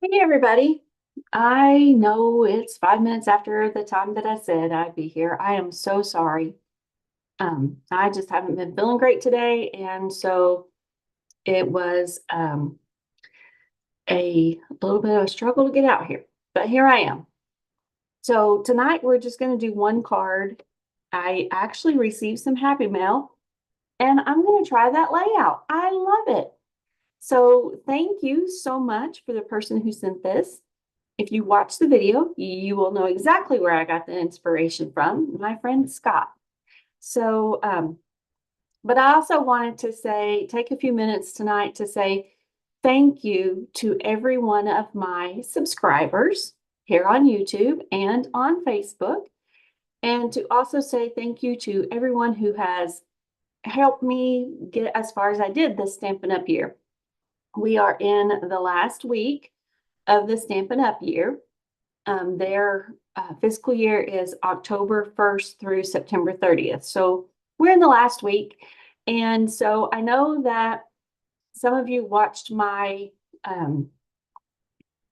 Hey everybody. I know it's 5 minutes after the time that I said I'd be here. I am so sorry. I just haven't been feeling great today, and so it was a little bit of a struggle to get out here. But here I am. So tonight we're just going to do one card. I actually received some happy mail, and I'm going to try that layout. I love it. So thank you so much for the person who sent this. If you watch the video, you will know exactly where I got the inspiration from, my friend Scott. So, but I also wanted to take a few minutes tonight to say thank you to every one of my subscribers here on YouTube and on Facebook, and to also say thank you to everyone who has helped me get as far as I did this Stampin' Up! Year. We are in the last week of the Stampin' Up! Year. Their fiscal year is October 1st through September 30th. So we're in the last week. And so I know that some of you watched my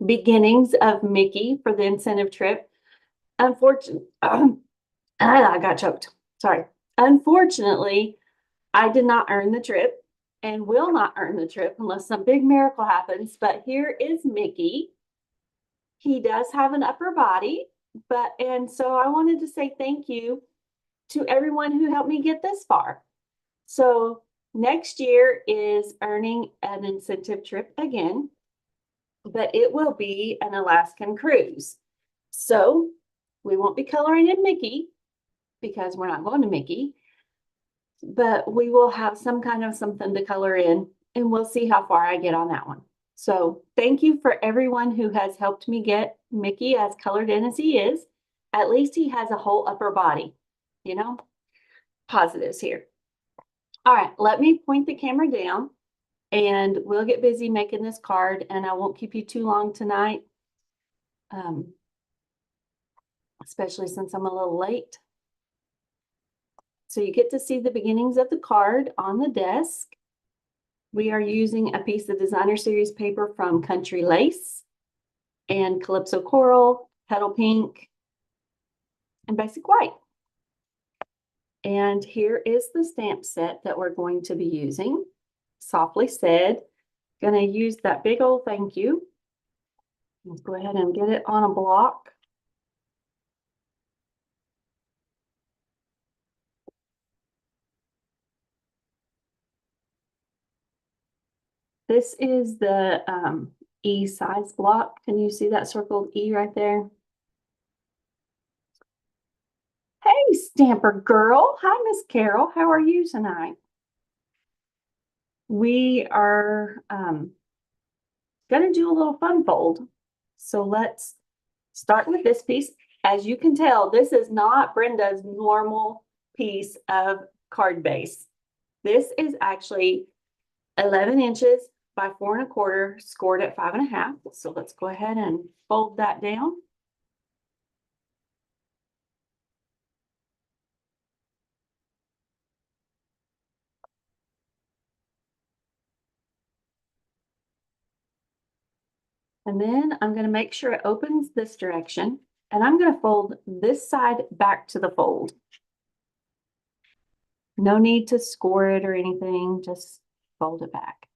beginnings of Mickey for the incentive trip. Unfortunately, I got choked. Sorry. Unfortunately, I did not earn the trip and will not earn the trip unless some big miracle happens. But here is Mickey. He does have an upper body, and so I wanted to say thank you to everyone who helped me get this far. So next year is earning an incentive trip again, but it will be an Alaskan cruise. So we won't be coloring in Mickey because we're not going to Mickey, but we will have some kind of something to color in, and we'll see how far I get on that one. So thank you for everyone who has helped me get Mickey as colored in as he is. At least he has a whole upper body, you know, positives here. All right, let me point the camera down and we'll get busy making this card, and I won't keep you too long tonight, especially since I'm a little late. So you get to see the beginnings of the card on the desk. We are using a piece of designer series paper from Country Lace and Calypso Coral, Petal Pink, and Basic White. And here is the stamp set that we're going to be using. Softly Said. Gonna use that big old thank you. Let's go ahead and get it on a block. This is the E size block. Can you see that circled E right there? Hey, Stamper girl. Hi, Miss Carol. How are you tonight? We are going to do a little fun fold. So let's start with this piece. As you can tell, this is not Brenda's normal piece of card base. This is actually 11 inches by 4¼ scored at 5½. So let's go ahead and fold that down. And then I'm going to make sure it opens this direction, and I'm going to fold this side back to the fold. No need to score it or anything, just fold it back.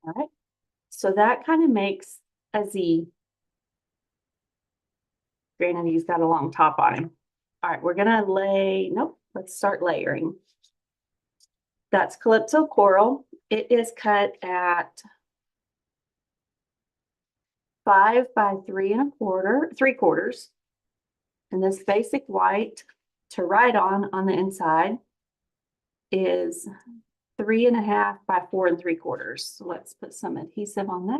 All right, so that kind of makes a Z. Granted, he's got a long top on him. All right, we're gonna let's start layering. That's Calypso Coral. It is cut at 5 by 3¼ And this basic white to write on the inside is 3½ by 4¾ So let's put some adhesive on that.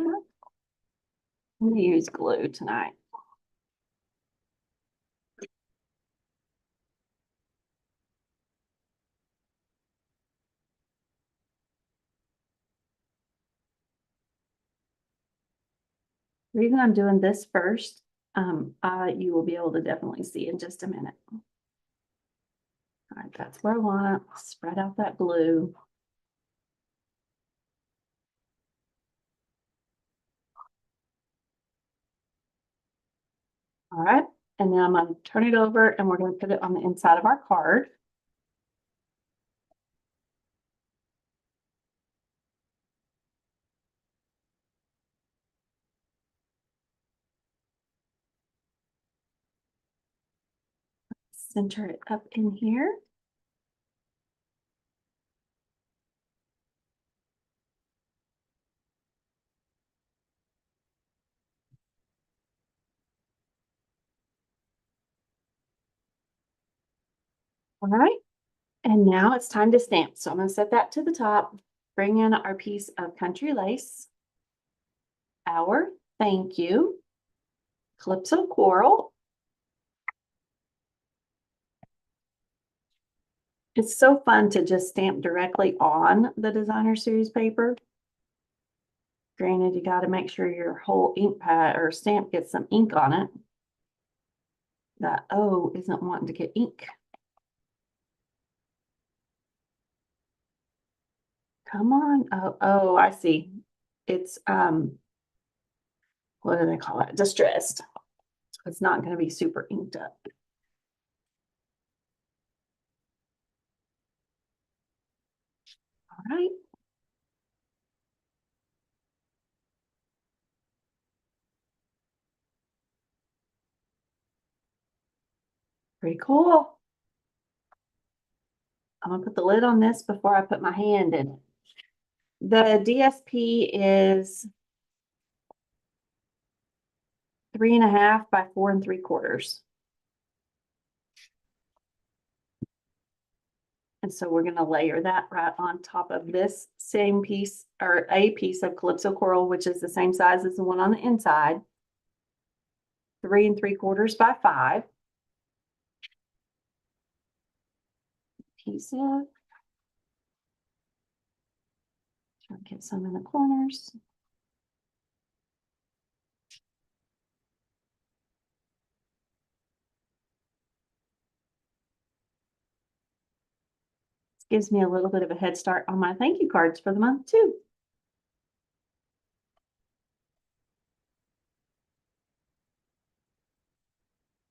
I'm gonna use glue tonight. The reason I'm doing this first, you will be able to definitely see in just a minute. All right, that's where I want to spread out that glue. All right, and then I'm going to turn it over and we're going to put it on the inside of our card. Center it up in here. All right, and now it's time to stamp. So I'm going to set that to the top, bring in our piece of country lace, our thank you, Calypso coral. It's so fun to just stamp directly on the designer series paper. Granted, you got to make sure your whole ink pad or stamp gets some ink on it. That O isn't wanting to get ink. Come on. Oh, I see. It's what do they call it? Distressed. It's not going to be super inked up. All right. Pretty cool. I'm gonna put the lid on this before I put my hand in it. The DSP is 3.5 by 4 3/4. And so we're going to layer that right on top of this same piece or a piece of Calypso coral, which is the same size as the one on the inside. 3 3/4 by 5. Piece of. Try to get some in the corners. This gives me a little bit of a head start on my thank you cards for the month too.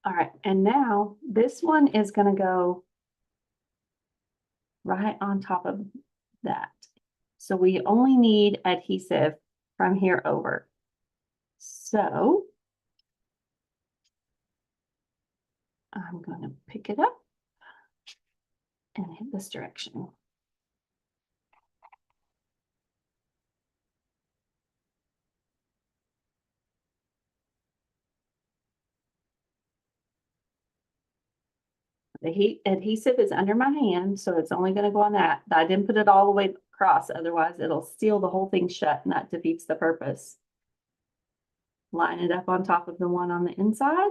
All right, and now this one is going to go right on top of that. So we only need adhesive from here over. So I'm going to pick it up and hit this direction. The heat adhesive is under my hand, so it's only going to go on that. I didn't put it all the way across, otherwise it'll seal the whole thing shut and that defeats the purpose. Line it up on top of the one on the inside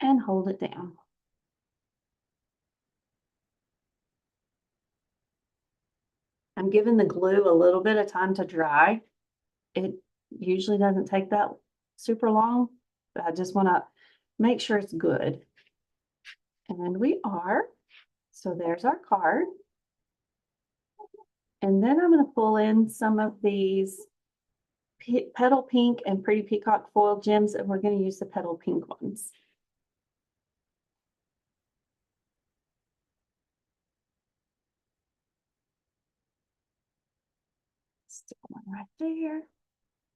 and hold it down. I'm giving the glue a little bit of time to dry. It usually doesn't take that super long, but I just want to make sure it's good. And we are. So there's our card. And then I'm going to pull in some of these Petal Pink and Pretty Peacock foil gems, and we're going to use the Petal Pink ones. Stick one right there.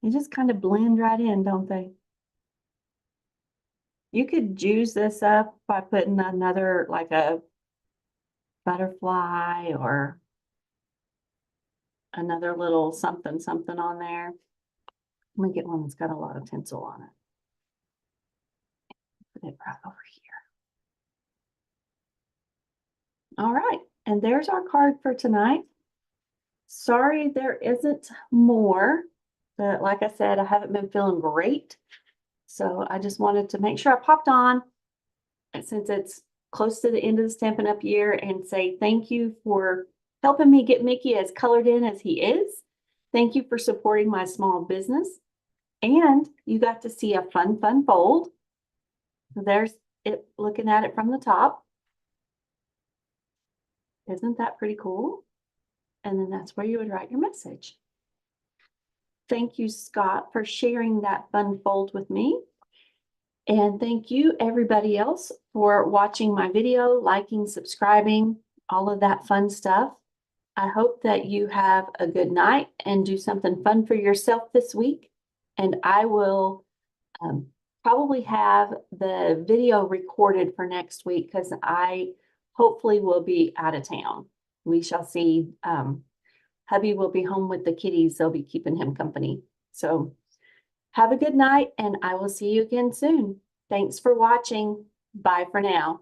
They just kind of blend right in, don't they? You could juice this up by putting another, like a butterfly or another little something on there. Let me get one that's got a lot of tinsel on it. Put it right over here. All right, and there's our card for tonight. Sorry there isn't more, but like I said, I haven't been feeling great. So I just wanted to make sure I popped on, and since it's close to the end of the Stampin' Up! Year, and say thank you for helping me get Mickey as colored in as he is. Thank you for supporting my small business. And you got to see a fun fold. There's it, looking at it from the top. Isn't that pretty cool? And then that's where you would write your message. Thank you, Scott, for sharing that fun fold with me. And thank you, everybody else, for watching my video, liking, subscribing, all of that fun stuff. I hope that you have a good night and do something fun for yourself this week. And I will probably have the video recorded for next week because I hopefully will be out of town. We shall see. Hubby will be home with the kitties. They'll be keeping him company. So have a good night and I will see you again soon. Thanks for watching. Bye for now.